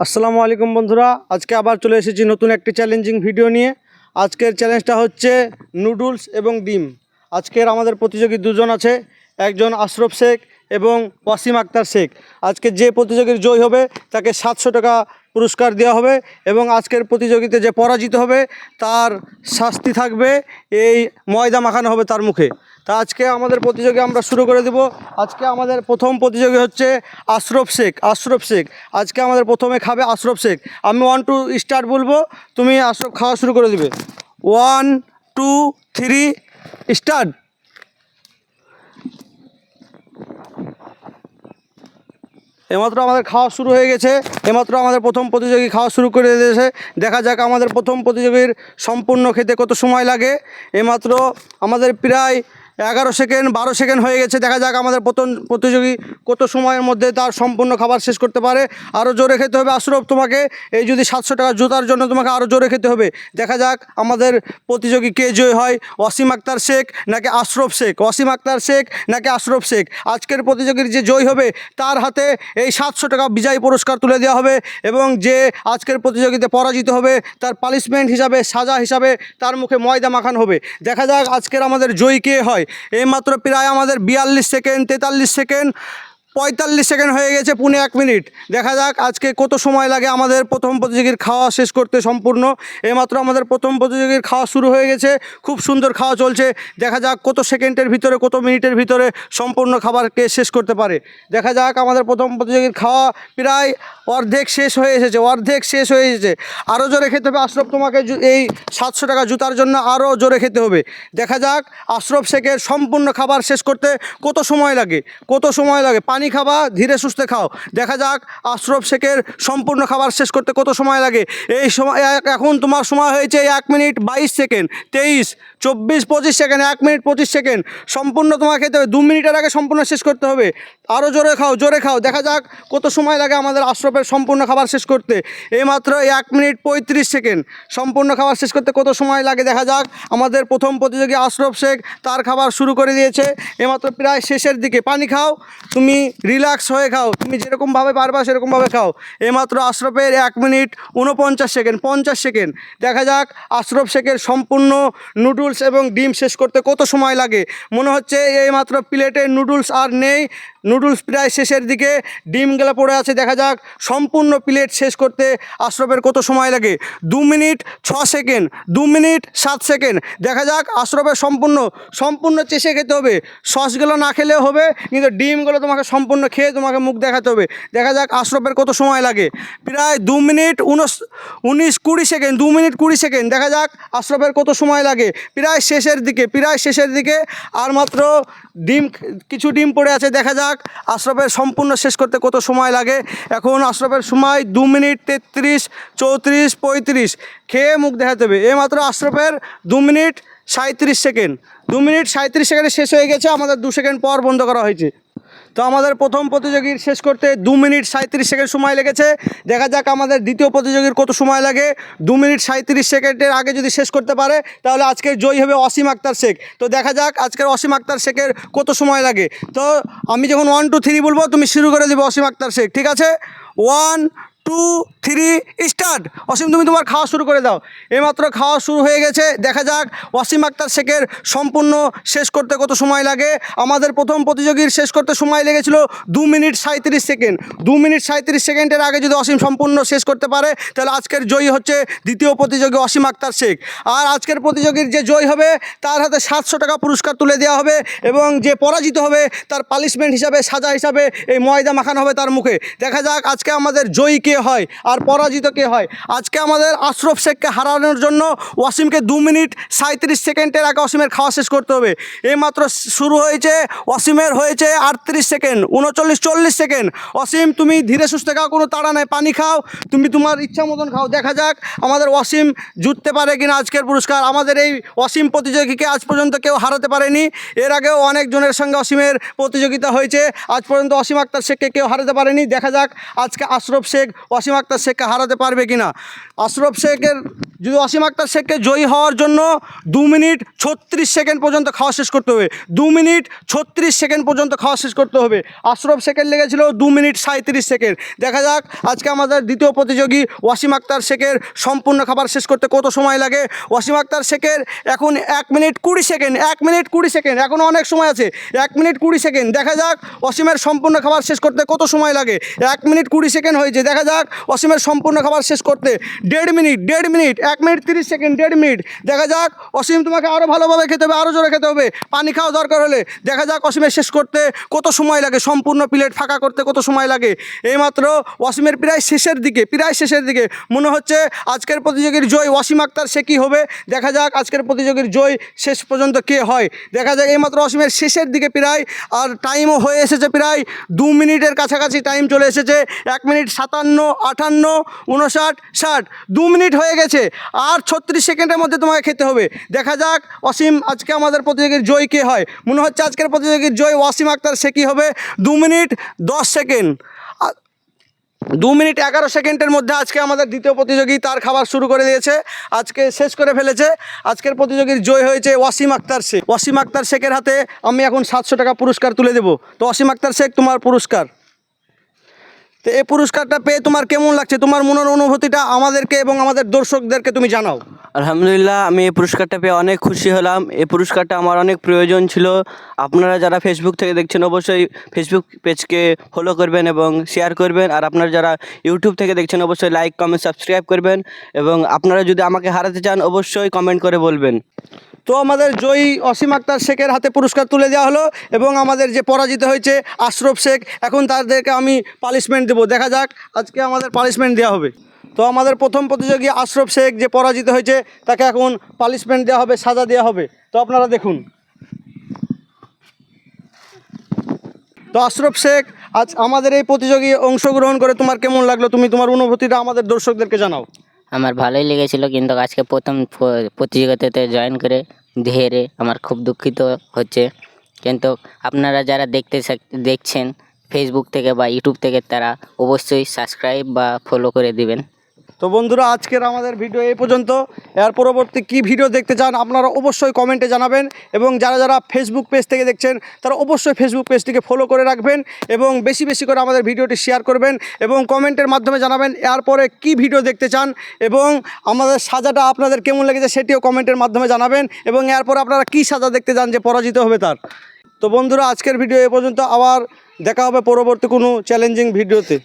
আসসালামু আলাইকুম বন্ধুরা, আজকে আবার চলে এসেছি নতুন একটি চ্যালেঞ্জিং ভিডিও নিয়ে। আজকের চ্যালেঞ্জটা হচ্ছে নুডলস এবং ডিম। আজকের আমাদের প্রতিযোগী দুজন আছে, একজন আশরফ শেখ এবং ওয়াসিম আক্তার শেখ। আজকে যে প্রতিযোগীর জয় হবে তাকে 700 টাকা পুরস্কার দেওয়া হবে এবং আজকের প্রতিযোগিতায় যে পরাজিত হবে তার শাস্তি থাকবে এই ময়দা মাখানো হবে তার মুখে। তা আজকে আমাদের প্রতিযোগী আমরা শুরু করে দেব। আজকে আমাদের প্রথম প্রতিযোগী হচ্ছে আশরফ শেখ। আজকে আমাদের প্রথমে খাবে আশরফ শেখ। আমি 1 2 স্টার্ট বলবো, তুমি আশরফ খাওয়া শুরু করে দেবে। 1 2 3 স্টার্ট। এমাত্র আমাদের খাওয়া শুরু হয়ে গেছে, এমাত্র আমাদের প্রথম প্রতিযোগী খাওয়া শুরু করে দিয়েছে। দেখা যাক আমাদের প্রথম প্রতিযোগীর সম্পূর্ণ খেতে কত সময় লাগে। এমাত্র আমাদের প্রায় 11 সেকেন্ড 12 সেকেন্ড হয়ে গেছে। দেখা যাক আমাদের প্রথম প্রতিযোগী কত সময়ের মধ্যে তার সম্পূর্ণ খাবার শেষ করতে পারে। আরও জোরে খেতে হবে আশরফ, তোমাকে এই যদি 700 টাকা জুতার জন্য তোমাকে আরও জোরে খেতে হবে। দেখা যাক আমাদের প্রতিযোগী কে জয় হয়, ওয়াসিম আক্তার শেখ নাকি আশরফ শেখ। ওয়াসিম আক্তার শেখ নাকি আশরফ শেখ। আজকের প্রতিযোগীর যে জয় হবে তার হাতে এই 700 টাকা বিজয়ী পুরস্কার তুলে দেওয়া হবে এবং যে আজকের প্রতিযোগিতায় পরাজিত হবে তার পানিশমেন্ট হিসাবে, সাজা হিসাবে তার মুখে ময়দা মাখানো হবে। দেখা যাক আজকের আমাদের জয়ী কে হয়। এইমাত্র প্রায় আমাদের 42 সেকেন্ড 43 সেকেন্ড 45 সেকেন্ড হয়ে গেছে, পুনে 1 মিনিট। দেখা যাক আজকে কত সময় লাগে আমাদের প্রথম প্রতিযোগীর খাওয়া শেষ করতে সম্পূর্ণ। এইমাত্র আমাদের প্রথম প্রতিযোগীর খাওয়া শুরু হয়ে গেছে, খুব সুন্দর খাওয়া চলছে। দেখা যাক কত সেকেন্ডের ভিতরে, কত মিনিটের ভিতরে সম্পূর্ণ খাবারকে শেষ করতে পারে। দেখা যাক আমাদের প্রথম প্রতিযোগীর খাওয়া প্রায় অর্ধেক শেষ হয়ে এসেছে। আরও জোরে খেতে হবে আশরফ, তোমাকে এই 700 টাকা জুতার জন্য আরও জোরে খেতে হবে। দেখা যাক আশরফ শেখের সম্পূর্ণ খাবার শেষ করতে কত সময় লাগে। পানি খাবা, ধীরে সুস্থে খাও। দেখা যাক আশরফ শেখের সম্পূর্ণ খাবার শেষ করতে কত সময় লাগে। এই সময় এখন তোমার সময় হয়েছে 1 minute 22 second 23 24 25 second 1 minute 25 second সম্পূর্ণ তোমাকে খেতে হবে। 2 মিনিটের আগে সম্পূর্ণ শেষ করতে হবে। আরও জোরে খাও। দেখা যাক কত সময় লাগে আমাদের আশরফের সম্পূর্ণ খাবার শেষ করতে। এইমাত্র 1 মিনিট 35 সেকেন্ড সম্পূর্ণ খাবার শেষ করতে কত সময় লাগে। দেখা যাক আমাদের প্রথম প্রতিযোগী আশরফ শেখ তার খাবার শুরু করে দিয়েছে। এইমাত্র প্রায় শেষের দিকে। পানি খাও, তুমি রিল্যাক্স হয়ে খাও, তুমি যেরকমভাবে পারবা সেরকমভাবে খাও। এইমাত্র আশরফের 1 মিনিট 49 সেকেন্ড 50 সেকেন্ড। দেখা যাক আশরফ শেখের সম্পূর্ণ নুডলস এবং ডিম শেষ করতে কত সময় লাগে। মনে হচ্ছে এইমাত্র প্লেটে নুডলস আর নেই, নুডলস প্রায় শেষের দিকে, ডিমগুলো পড়ে আছে। দেখা যাক সম্পূর্ণ প্লেট শেষ করতে আশরফের কত সময় লাগে। 2 মিনিট 6 সেকেন্ড 2 মিনিট 7 সেকেন্ড। দেখা যাক আশরফের সম্পূর্ণ চেষে খেতে হবে। সসগুলো না খেলেও হবে, কিন্তু ডিমগুলো তোমাকে সম্পূর্ণ খেয়ে তোমাকে মুখ দেখাতে হবে। দেখা যাক আশরফের কত সময় লাগে। প্রায় 2 মিনিট 19-20 সেকেন্ড 2 মিনিট 20 সেকেন্ড। দেখা যাক আশরফের কত সময় লাগে। প্রায় শেষের দিকে আর মাত্র কিছু ডিম পড়ে আছে। দেখা যাক আশরফের সম্পূর্ণ শেষ করতে কত সময় লাগে। এখন আশরফের সময় 2 মিনিট 33 34 35। খেয়ে মুখ দেখাতে হবে। এইমাত্র আশরফের 2 মিনিট 37 সেকেন্ড 2 মিনিট 37 সেকেন্ডে শেষ হয়ে গেছে। আমাদের 2 সেকেন্ড পর বন্ধ করা হয়েছে। তো আমাদের প্রথম প্রতিযোগীর শেষ করতে 2 মিনিট 37 সেকেন্ড সময় লেগেছে। দেখা যাক আমাদের দ্বিতীয় প্রতিযোগীর কত সময় লাগে। 2 মিনিট 37 সেকেন্ডের আগে যদি শেষ করতে পারে তাহলে আজকের জয়ী হবে ওয়াসিম আক্তার শেখ। তো দেখা যাক আজকের ওয়াসিম আক্তার শেখের কত সময় লাগে। তো আমি যখন 1 2 3 বলবো তুমি শুরু করে দেবে ওয়াসিম আক্তার শেখ, ঠিক আছে? 1 2 3 স্টার্ট। ওয়াসিম তুমি তোমার খাওয়া শুরু করে দাও। এইমাত্র খাওয়া শুরু হয়ে গেছে। দেখা যাক ওয়াসিম আক্তার শেখের সম্পূর্ণ শেষ করতে কত সময় লাগে। আমাদের প্রথম প্রতিযোগীর শেষ করতে সময় লেগেছিল 2 মিনিট 37 সেকেন্ড 2 মিনিট 37 সেকেন্ডের আগে যদি ওয়াসিম সম্পূর্ণ শেষ করতে পারে তাহলে আজকের জয়ী হচ্ছে দ্বিতীয় প্রতিযোগী ওয়াসিম আক্তার শেখ। আর আজকের প্রতিযোগীর যে জয়ী হবে তার হাতে 700 টাকা পুরস্কার তুলে দেওয়া হবে এবং যে পরাজিত হবে তার পানিশমেন্ট হিসাবে, সাজা হিসাবে এই ময়দা মাখানো হবে তার মুখে। দেখা যাক আজকে আমাদের জয়ী কে হয় আর পরাজিত কে হয়। আজকে আমাদের আশরফ শেখকে হারানোর জন্য ওয়াসিমকে 2 মিনিট 37 সেকেন্ডের আগে ওয়াসিমের খাওয়া শেষ করতে হবে। এইমাত্র শুরু হয়েছে, ওয়াসিমের হয়েছে 38 সেকেন্ড 39-40 সেকেন্ড। ওয়াসিম তুমি ধীরে সুস্থে খাও, কোনো তাড়া নেই, পানি খাও, তুমি তোমার ইচ্ছা মতন খাও। দেখা যাক আমাদের ওয়াসিম জিততে পারে কিনা আজকের পুরস্কার। আমাদের এই ওয়াসিম প্রতিযোগীকে আজ পর্যন্ত কেউ হারাতে পারেনি। এর আগেও অনেকজনের সঙ্গে ওয়াসিমের প্রতিযোগিতা হয়েছে, আজ পর্যন্ত ওয়াসিম আক্তার শেখকে কেউ হারাতে পারেনি। দেখা যাক আজকে আশরফ শেখ ওয়াসিম আক্তার শেখকে হারাতে পারবে কিনা। আশরফ শেখের যদি ওয়াসিম আক্তার শেখকে জয়ী হওয়ার জন্য 2 মিনিট 36 সেকেন্ড পর্যন্ত খাওয়া শেষ করতে হবে। 2 মিনিট 36 সেকেন্ড পর্যন্ত খাওয়া শেষ করতে হবে। আশরাফ শেখের লেগেছিল 2 মিনিট 37 সেকেন্ড। দেখা যাক আজকে আমাদের দ্বিতীয় প্রতিযোগী ওয়াসিম আক্তার শেখের সম্পূর্ণ খাবার শেষ করতে কত সময় লাগে। ওয়াসিম আক্তার শেখের এখন 1 মিনিট 20 সেকেন্ড, 1 মিনিট 20 সেকেন্ড, এখনও অনেক সময় আছে। 1 মিনিট 20 সেকেন্ড। দেখা যাক ওয়াসিমের সম্পূর্ণ খাবার শেষ করতে কত সময় লাগে। 1 মিনিট 20 সেকেন্ড হয়েছে। দেখা যাক ওয়াসিমের সম্পূর্ণ খাবার শেষ করতে 1.5 minute, 1.5 minute, 1 minute 30 second, 1.5 minute. দেখা যাক অসীম, তোমাকে আরও ভালোভাবে খেতে হবে, আরও জোরে খেতে হবে, পানি খাওয়া দরকার হলে। দেখা যাক অসীমের শেষ করতে কত সময় লাগে, সম্পূর্ণ প্লেট ফাঁকা করতে কত সময় লাগে। এইমাত্র ওয়াসিমের প্রায় শেষের দিকে মনে হচ্ছে আজকের প্রতিযোগীর জয় ওয়াসিম আক্তার শেখই হবে। দেখা যাক আজকের প্রতিযোগীর জয় শেষ পর্যন্ত কে হয়। দেখা যাক এইমাত্র অসীমের শেষের দিকে প্রায়, আর টাইমও হয়ে এসেছে প্রায় 2 মিনিটের কাছাকাছি টাইম চলে এসেছে। 1 মিনিট 57, 58, 59, 60, 2 মিনিট হয়ে গেছে। আর 36 সেকেন্ডের মধ্যে তোমাকে খেতে হবে। দেখা যাক অসীম আজকে আমাদের প্রতিযোগীর জয় কে হয়। মনে হচ্ছে আজকের প্রতিযোগীর জয় ওয়াসিম আক্তার শেখই হবে। 2 মিনিট 10 সেকেন্ড, 2 মিনিট 11 সেকেন্ডের মধ্যে আজকে আমাদের দ্বিতীয় প্রতিযোগী তার খাবার শুরু করে দিয়েছে, আজকে শেষ করে ফেলেছে। আজকের প্রতিযোগীর জয় হয়েছে ওয়াসিম আক্তার শেখ। ওয়াসিম আক্তার শেখের হাতে আমি এখন 700 টাকা পুরস্কার তুলে দেবো। তো ওয়াসিম আক্তার শেখ, তোমার পুরস্কার। তো এই পুরস্কারটা পেয়ে তোমার কেমন লাগছে? তোমার মনের অনুভূতিটা আমাদেরকে এবং আমাদের দর্শকদেরকে তুমি জানাও। আলহামদুলিল্লাহ, আমি এই পুরস্কারটা পেয়ে অনেক খুশি হলাম। এই পুরস্কারটা আমার অনেক প্রয়োজন ছিল। আপনারা যারা ফেসবুক থেকে দেখছেন অবশ্যই ফেসবুক পেজকে ফলো করবেন এবং শেয়ার করবেন। আর আপনারা যারা ইউটিউব থেকে দেখছেন অবশ্যই লাইক, কমেন্ট, সাবস্ক্রাইব করবেন। এবং আপনারা যদি আমাকে হারাতে চান অবশ্যই কমেন্ট করে বলবেন। তো আমাদের জয়ী ওয়াসিম আক্তার শেখের হাতে পুরস্কার তুলে দেওয়া হলো এবং আমাদের যে পরাজিত হয়েছে আশরাফ শেখ, এখন তাদেরকে আমি পানিশমেন্ট দেবো। দেখা যাক আজকে আমাদের পানিশমেন্ট দেওয়া হবে। তো আমাদের প্রথম প্রতিযোগী আশরাফ শেখ যে পরাজিত হয়েছে তাকে এখন পানিশমেন্ট দেওয়া হবে, সাজা দেওয়া হবে। তো আপনারা দেখুন। তো আশরাফ শেখ, আজ আমাদের এই প্রতিযোগী অংশগ্রহণ করে তোমার কেমন লাগলো? তুমি তোমার অনুভূতিটা আমাদের দর্শকদেরকে জানাও। আমার ভালোই লেগেছিল, কিন্তু আজকে প্রথম প্রতিযোগিতাতে জয়েন করে ধীরে আমার খুব দুঃখিত হচ্ছে। কিন্তু আপনারা যারা দেখছেন ফেসবুক থেকে বা ইউটিউব থেকে, তারা অবশ্যই সাবস্ক্রাইব বা ফলো করে দিবেন। তো বন্ধুরা, আজকের আমাদের ভিডিও এই পর্যন্ত। এর পরবর্তী কী ভিডিও দেখতে চান আপনারা অবশ্যই কমেন্টে জানাবেন। এবং যারা যারা ফেসবুক পেজ থেকে দেখছেন তারা অবশ্যই ফেসবুক পেজটিকে ফলো করে রাখবেন এবং বেশি বেশি করে আমাদের ভিডিওটি শেয়ার করবেন এবং কমেন্টের মাধ্যমে জানাবেন এরপরে কী ভিডিও দেখতে চান এবং আমাদের সাজাটা আপনাদের কেমন লেগেছে সেটিও কমেন্টের মাধ্যমে জানাবেন এবং এরপর আপনারা কী সাজা দেখতে চান যে পরাজিত হবে তার। তো বন্ধুরা, আজকের ভিডিও এ পর্যন্ত। আবার দেখা হবে পরবর্তী কোনো চ্যালেঞ্জিং ভিডিওতে।